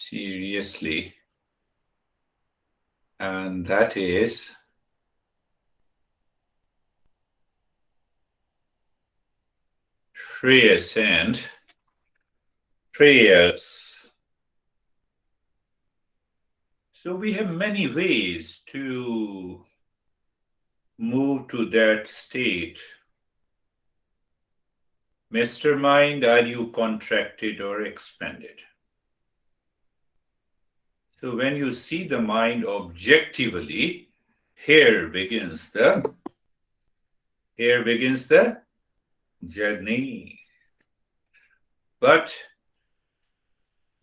seriously, and that is Shreyas and Shreyas. So we have many ways to move to that state. Mr. Mind, are you contracted or expanded? So when you see the mind objectively, here begins the journey. But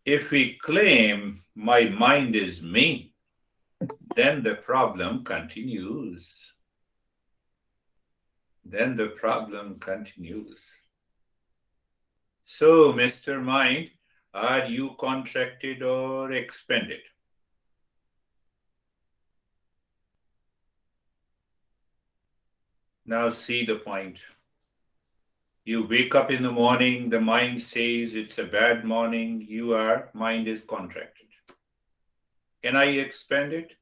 if we claim my mind is me, then the problem continues. So, Mr. Mind, are you contracted or expanded? Now see the point. You wake up in the morning, the mind says it's a bad morning, mind is contracted. Can I expand it?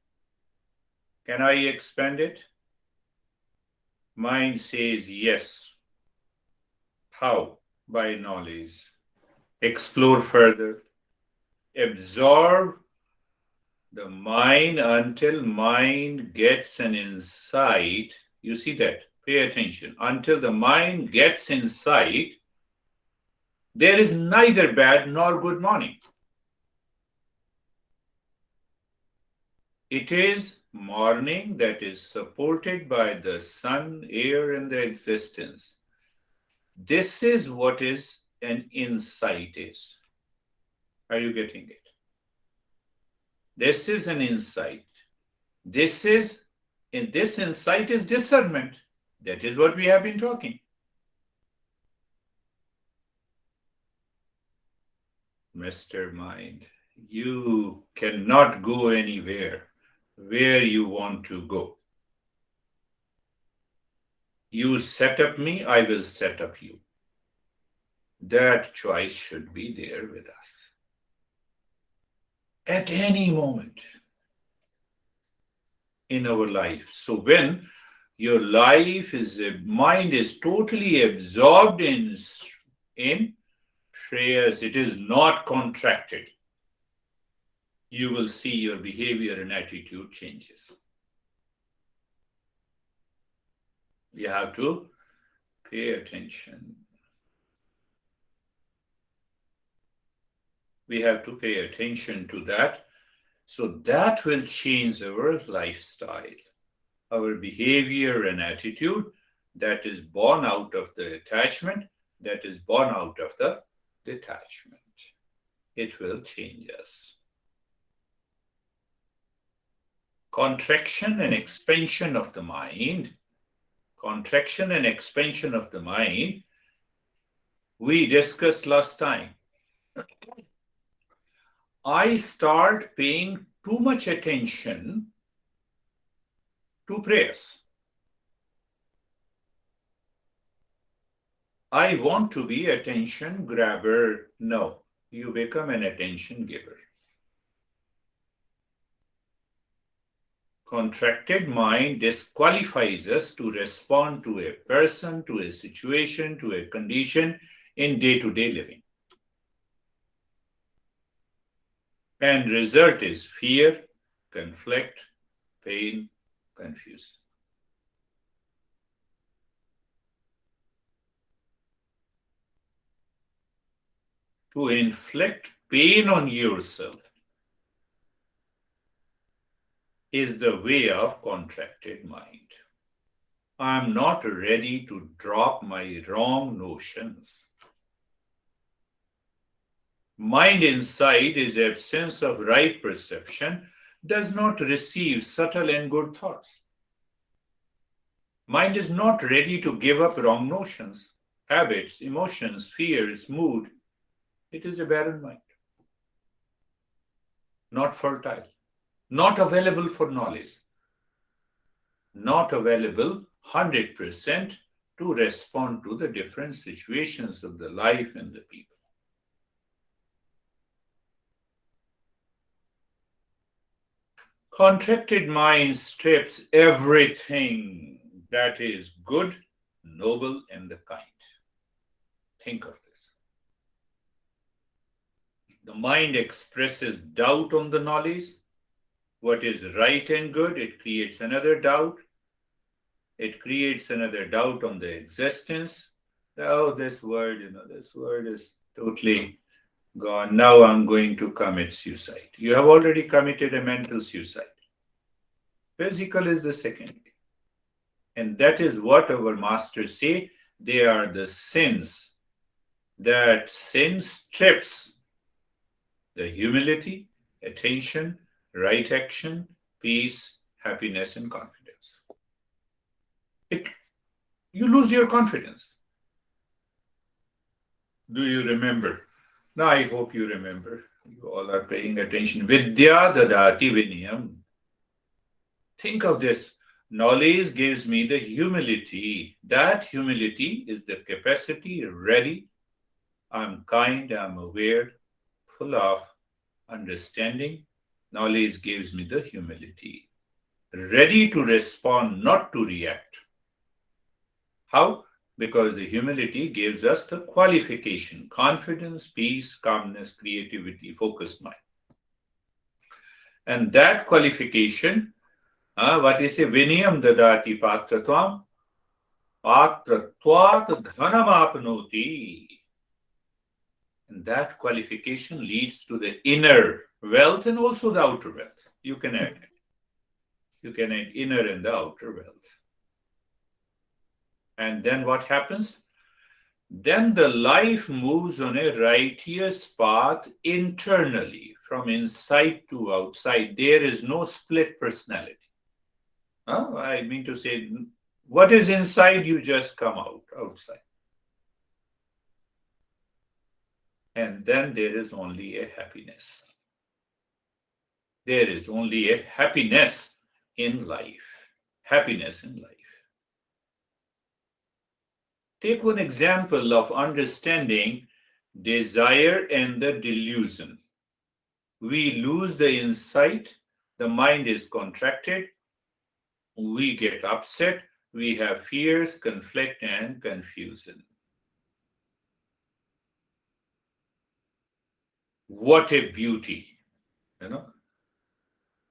Mind says yes. How? By knowledge. Explore further. Absorb the mind until mind gets an insight. You see that? Pay attention. Until the mind gets insight, there is neither bad nor good morning. It is morning that is supported by the sun, air, and the existence. This is what is an insight is. Are you getting it? This is an insight. This insight is discernment. That is what we have been talking. Mr. Mind, you cannot go anywhere where you want to go. You set up me, I will set up you. That choice should be there with us. At any moment in our life. So when your mind is totally absorbed in Shreyas, it is not contracted. You will see your behavior and attitude changes. You have to pay attention. We have to pay attention to that. So that will change our lifestyle, our behavior and attitude that is born out of the attachment, that is born out of the detachment. It will change us. Contraction and expansion of the mind. We discussed last time. I start paying too much attention to prayers. I want to be attention grabber. No, you become an attention giver. Contracted mind disqualifies us to respond to a person, to a situation, to a condition in day-to-day living. And result is fear, conflict, pain, confusion. To inflict pain on yourself is the way of contracted mind. I am not ready to drop my wrong notions. Mind inside is absence of right perception, does not receive subtle and good thoughts. Mind is not ready to give up wrong notions, habits, emotions, fears, mood. It is a barren mind. Not fertile. Not available for knowledge. Not available 100% to respond to the different situations of the life and the people. Contracted mind strips everything that is good, noble, and the kind. Think of this. The mind expresses doubt on the knowledge, what is right and good. It creates another doubt. It creates another doubt on the existence. Oh, this world, this world is totally gone. Now I'm going to commit suicide. You have already committed a mental suicide. Physical is the second. And that is what our masters say. They are the sins. That sin strips the humility, attention, right action, peace, happiness, and confidence. It, you lose your confidence. Do you remember? Now I hope you remember. You all are paying attention. Vidya dadati vinayam. Think of this. Knowledge gives me the humility. That humility is the capacity ready. I'm kind, I'm aware, full of understanding. Knowledge gives me the humility. Ready to respond, not to react. How? Because the humility gives us the qualification: confidence, peace, calmness, creativity, focused mind. And that qualification, what is a vinayam dadati patratvam? Patratvat dhanamapnoti. And that qualification leads to the inner wealth and also the outer wealth. You can add it. You can add inner and the outer wealth. And then what happens? Then the life moves on a righteous path internally, from inside to outside. There is no split personality. I mean to say, what is inside, you just come outside. And then there is only a happiness. There is only a happiness in life. Happiness in life. Take one example of understanding desire and the delusion. We lose the insight, the mind is contracted, we get upset, we have fears, conflict, and confusion. What a beauty,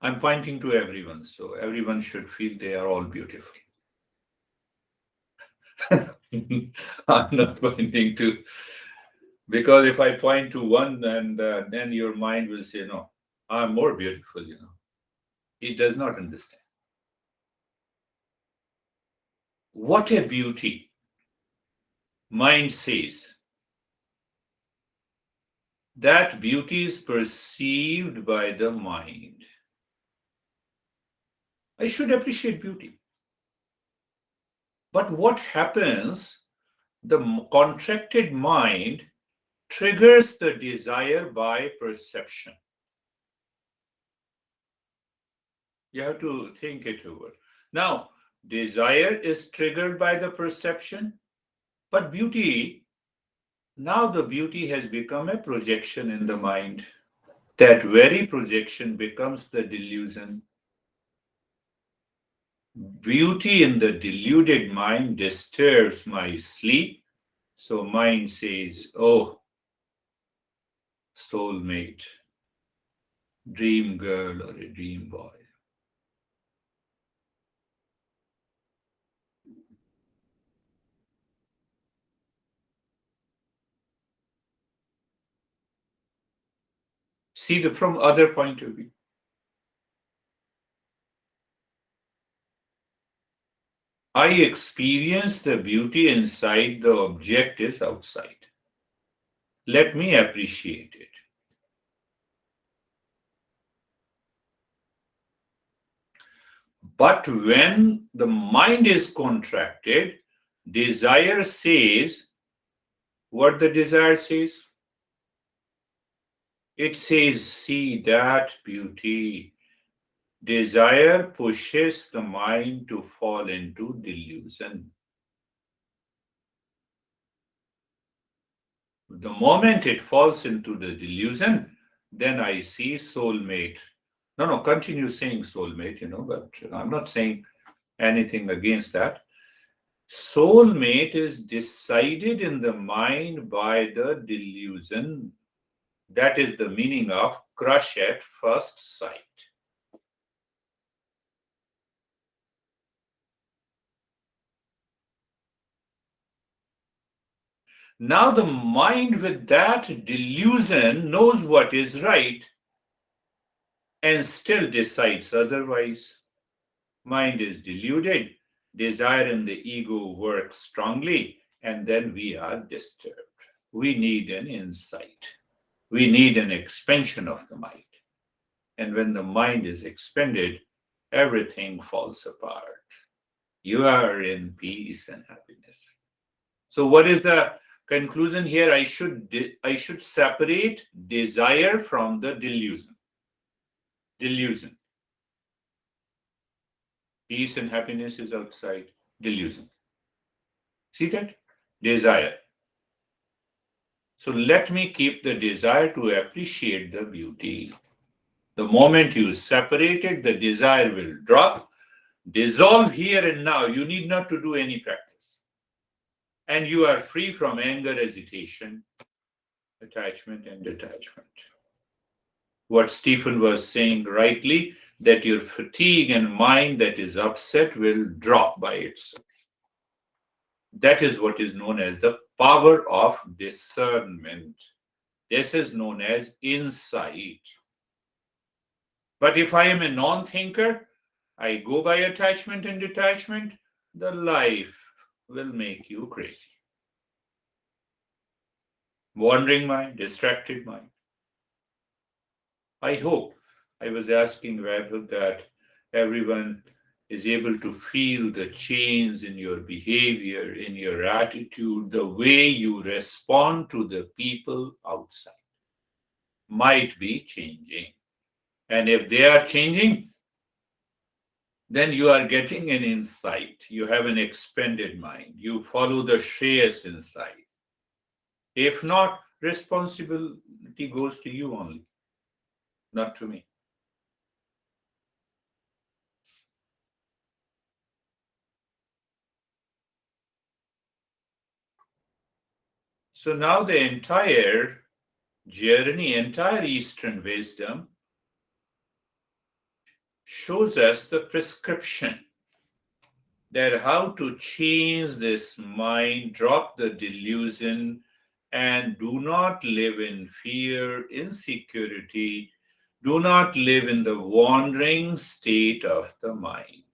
I'm pointing to everyone, so everyone should feel they are all beautiful. I'm not pointing to, because if I point to one, and then your mind will say, no, I'm more beautiful, It does not understand. What a beauty. Mind says. That beauty is perceived by the mind. I should appreciate beauty. But what happens? The contracted mind triggers the desire by perception. You have to think it over. Now, desire is triggered by the perception, but beauty, now the beauty has become a projection in the mind. That very projection becomes the delusion. Beauty in the deluded mind disturbs my sleep. So mind says, oh, soulmate, dream girl or a dream boy. See from other point of view. I experience the beauty inside, the object is outside. Let me appreciate it. But when the mind is contracted, desire says what the desire says. It says, see that beauty. Desire pushes the mind to fall into delusion. The moment it falls into the delusion, then I see soulmate. No, no, continue saying soulmate, but I'm not saying anything against that. Soulmate is decided in the mind by the delusion. That is the meaning of crush at first sight. Now, the mind with that delusion knows what is right and still decides otherwise. Mind is deluded, desire in the ego works strongly, and then we are disturbed. We need an insight. We need an expansion of the mind. And when the mind is expanded, everything falls apart. You are in peace and happiness. So, what is the conclusion here? I should separate desire from the delusion. Delusion. Peace and happiness is outside. Delusion. See that? Desire. So let me keep the desire to appreciate the beauty. The moment you separate it, the desire will drop, dissolve here and now. You need not to do any practice. And you are free from anger, hesitation, attachment, and detachment. What Stephen was saying rightly, that your fatigue and mind that is upset will drop by itself. That is what is known as the power of discernment. This is known as insight. But if I am a non thinker, I go by attachment and detachment, the life will make you crazy. Wandering mind, distracted mind. I hope I was asking Vaibhav that everyone is able to feel the change in your behavior, in your attitude, the way you respond to the people outside might be changing. And if they are changing, then you are getting an insight. You have an expanded mind. You follow the Shreyas insight. If not, responsibility goes to you only, not to me. So now the entire journey, entire Eastern wisdom shows us the prescription that how to change this mind, drop the delusion, and do not live in fear, insecurity, do not live in the wandering state of the mind.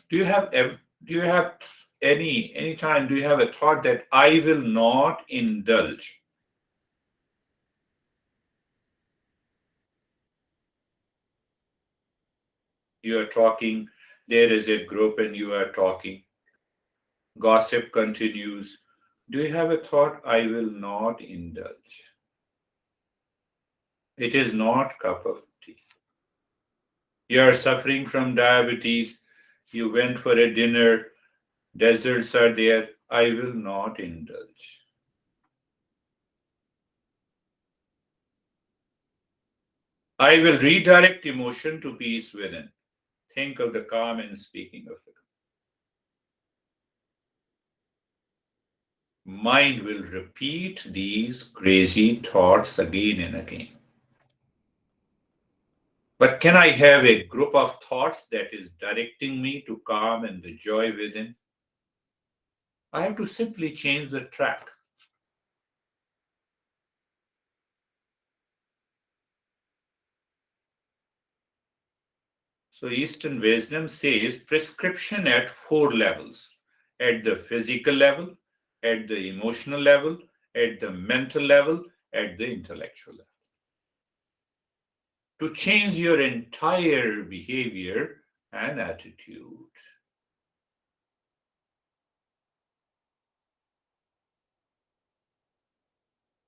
Do you have any time do you have a thought that I will not indulge? You are talking, there is a group and you are talking, gossip continues. Do you have a thought I will not indulge? It is not cup of tea. You are suffering from diabetes. You went for a dinner. Desserts are there. I will not indulge. I will redirect emotion to peace within. Think of the calm and speaking of the calm. Mind will repeat these crazy thoughts again and again. But can I have a group of thoughts that is directing me to calm and the joy within? I have to simply change the track. So Eastern wisdom says prescription at four levels: at the physical level, at the emotional level, at the mental level, at the intellectual level. To change your entire behavior and attitude.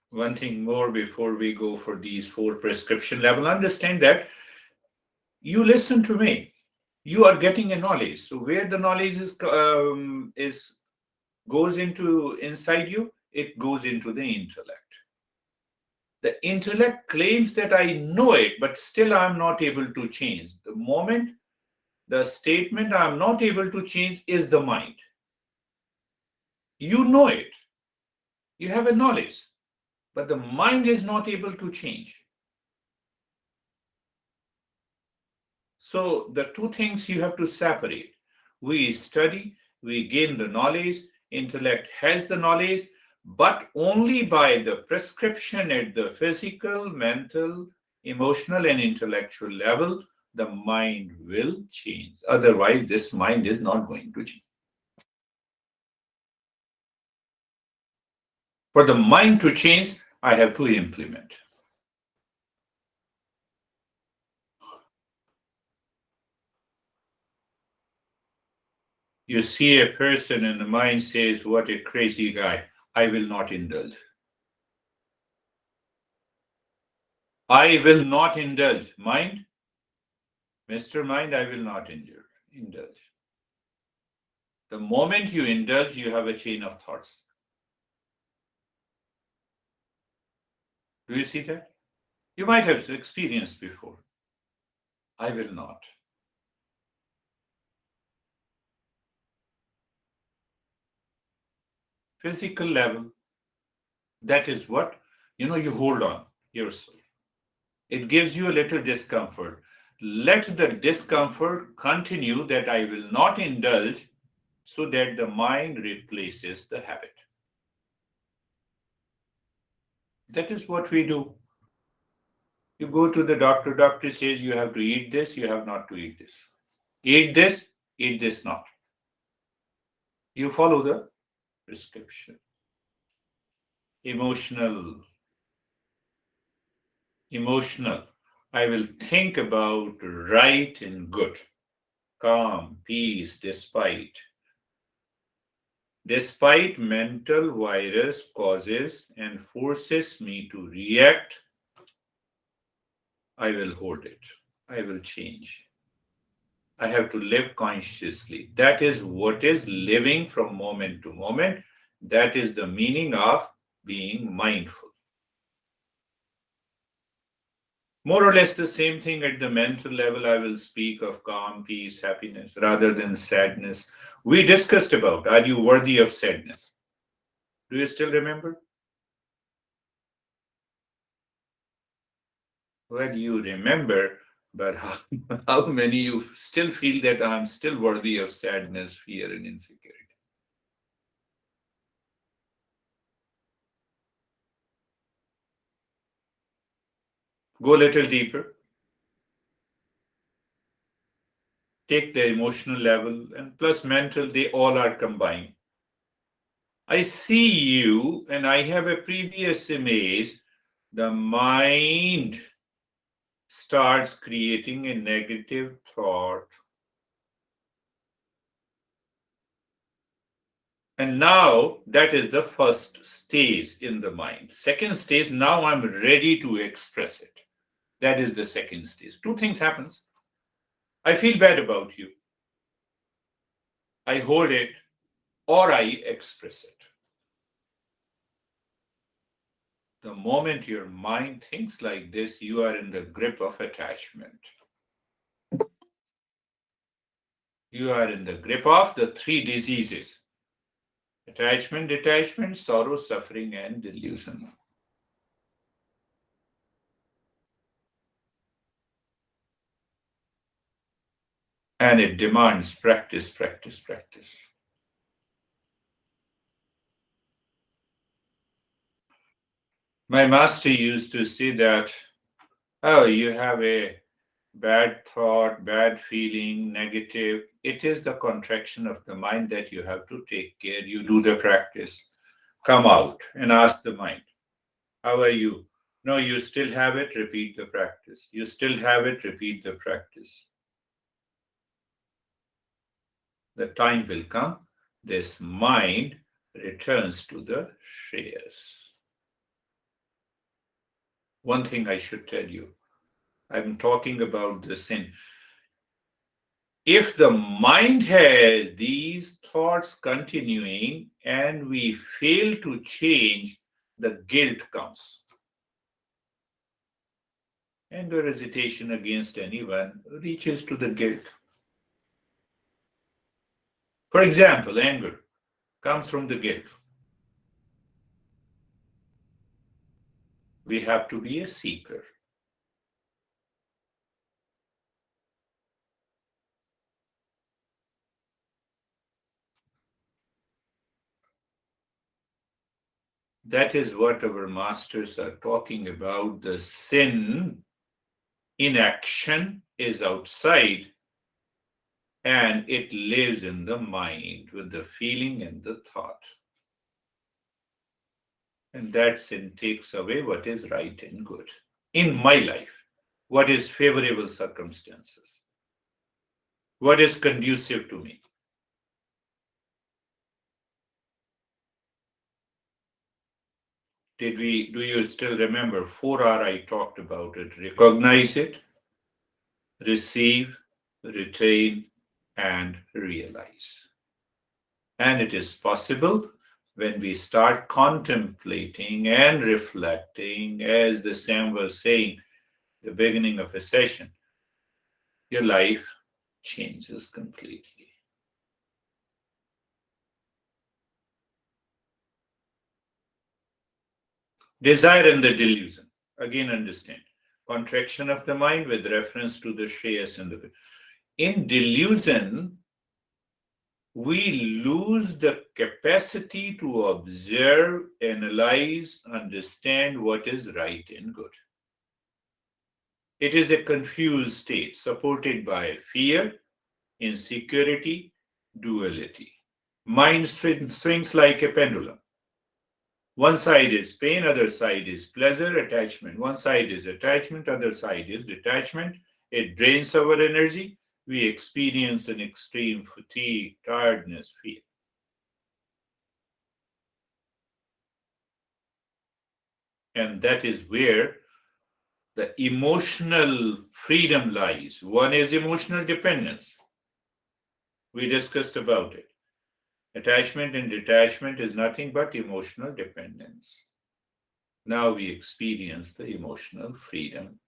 One thing more before we go for these four prescription level, understand that you listen to me. You are getting a knowledge. So where the knowledge is goes into inside you, it goes into the intellect. The intellect claims that I know it, but still I'm not able to change. The moment the statement I'm not able to change is the mind. You know it, you have a knowledge, but the mind is not able to change. So the two things you have to separate. We study, we gain the knowledge, intellect has the knowledge, but only by the prescription at the physical, mental, emotional, and intellectual level, the mind will change. Otherwise, this mind is not going to change. For the mind to change, I have to implement. You see a person and the mind says, "What a crazy guy. I will not indulge. I will not indulge." Mind, Mr. Mind, I will not indulge. The moment you indulge, you have a chain of thoughts. Do you see that? You might have experienced before. I will not. Physical level, that is what, you hold on yourself. It gives you a little discomfort. Let the discomfort continue that I will not indulge so that the mind replaces the habit. That is what we do. You go to the doctor says you have to eat this, you have not to eat this. Eat this not. You follow the prescription. Emotional. Emotional. I will think about right and good, calm, peace, despite mental virus causes and forces me to react. I will hold it. I will change. I have to live consciously. That is what is living from moment to moment. That is the meaning of being mindful. More or less the same thing at the mental level. I will speak of calm, peace, happiness rather than sadness. We discussed about, are you worthy of sadness? Do you still remember? Well, you remember, but how many you still feel that I'm still worthy of sadness, fear, and insecurity? Go a little deeper. Take the emotional level and plus mental, they all are combined. I see you and I have a previous image. The mind starts creating a negative thought. And now that is the first stage in the mind. Second stage, now I'm ready to express it. That is the second stage. Two things happens. I feel bad about you. I hold it or I express it. The moment your mind thinks like this, you are in the grip of attachment. You are in the grip of the three diseases: attachment, detachment, sorrow, suffering, and delusion. And it demands practice, practice, practice. My master used to say that, oh, you have a bad thought, bad feeling, negative. It is the contraction of the mind that you have to take care. You do the practice. Come out and ask the mind, how are you? No, you still have it, repeat the practice. You still have it, repeat the practice. The time will come, this mind returns to the Shreyas. One thing I should tell you, I'm talking about the sin. If the mind has these thoughts continuing and we fail to change, the guilt comes. Anger, hesitation against anyone reaches to the guilt. For example, anger comes from the guilt. We have to be a seeker. That is what our masters are talking about. The sin in action is outside and it lives in the mind with the feeling and the thought. And that sin takes away what is right and good. In my life, what is favorable circumstances? What is conducive to me? Do you still remember 4R? I talked about it. Recognize it, receive, retain, and realize. And it is possible when we start contemplating and reflecting, as the Sam was saying, the beginning of a session, your life changes completely. Desire and the delusion. Again, understand. Contraction of the mind with reference to the Shreyas and the. In delusion, we lose the capacity to observe, analyze, understand what is right and good. It is a confused state supported by fear, insecurity, duality. Mind swings like a pendulum. One side is pain, other side is pleasure, attachment. One side is attachment, other side is detachment. It drains our energy. We experience an extreme fatigue, tiredness, fear. And that is where the emotional freedom lies. One is emotional dependence. We discussed about it. Attachment and detachment is nothing but emotional dependence. Now we experience the emotional freedom.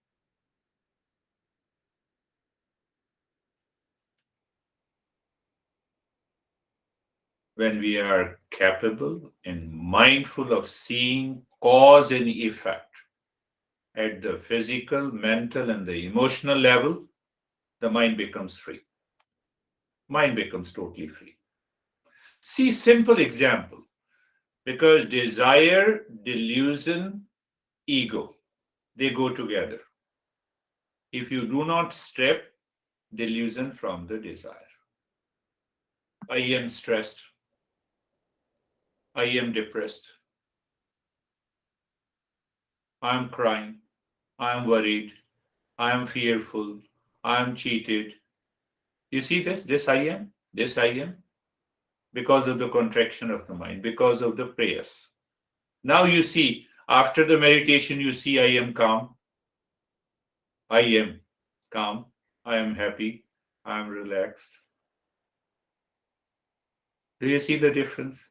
When we are capable and mindful of seeing cause and effect at the physical, mental, and the emotional level, the mind becomes free. Mind becomes totally free. See, simple example. Because desire, delusion, ego, they go together. If you do not strip delusion from the desire, I am stressed, I am depressed, I am crying, I am worried, I am fearful, I am cheated. You see this? This I am, because of the contraction of the mind, because of the prayers. Now you see, after the meditation, you see I am calm, I am calm, I am happy, I am relaxed. Do you see the difference?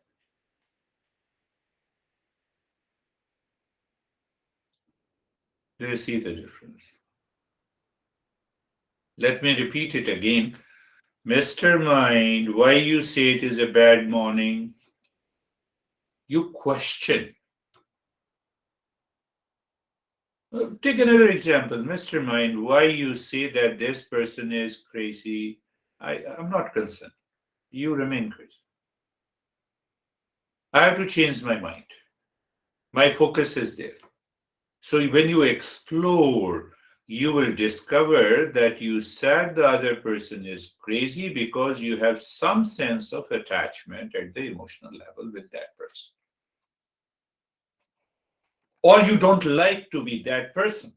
Do you see the difference? Let me repeat it again. Mr. Mind, why you say it is a bad morning? You question. Take another example. Mr. Mind, why you say that this person is crazy? I'm not concerned. You remain crazy. I have to change my mind. My focus is there. So when you explore, you will discover that you said the other person is crazy because you have some sense of attachment at the emotional level with that person. Or you don't like to be that person.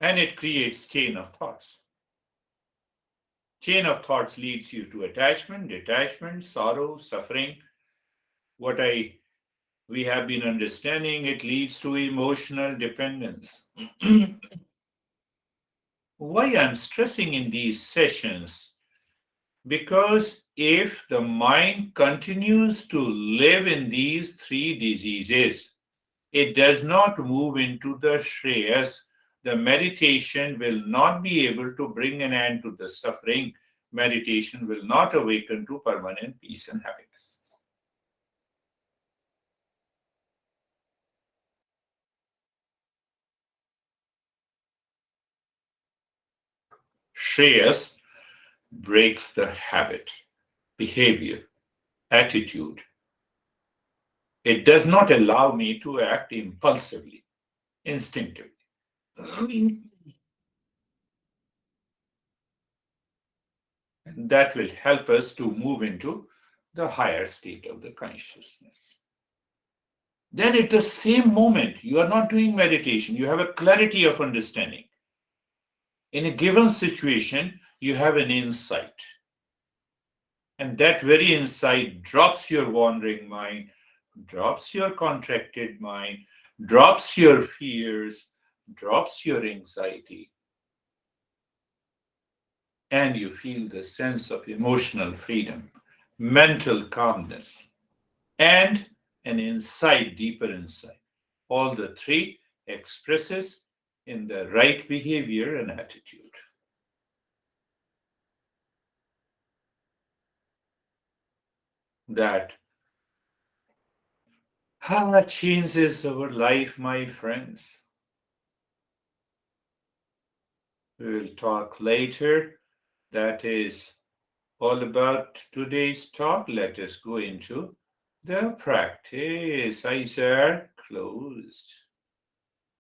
And it creates chain of thoughts. Chain of thoughts leads you to attachment, detachment, sorrow, suffering. We have been understanding, it leads to emotional dependence. Why I'm stressing in these sessions? Because if the mind continues to live in these three diseases, it does not move into the Shreyas, the meditation will not be able to bring an end to the suffering. Meditation will not awaken to permanent peace and happiness. Shreyas breaks the habit, behavior, attitude. It does not allow me to act impulsively, instinctively. And that will help us to move into the higher state of the consciousness. Then, at the same moment, you are not doing meditation, you have a clarity of understanding. In a given situation, you have an insight. And that very insight drops your wandering mind, drops your contracted mind, drops your fears, drops your anxiety, and you feel the sense of emotional freedom, mental calmness, and an insight, deeper insight. All the three expresses in the right behavior and attitude. That changes our life, my friends. We will talk later. That is all about today's talk. Let us go into the practice. Eyes are closed.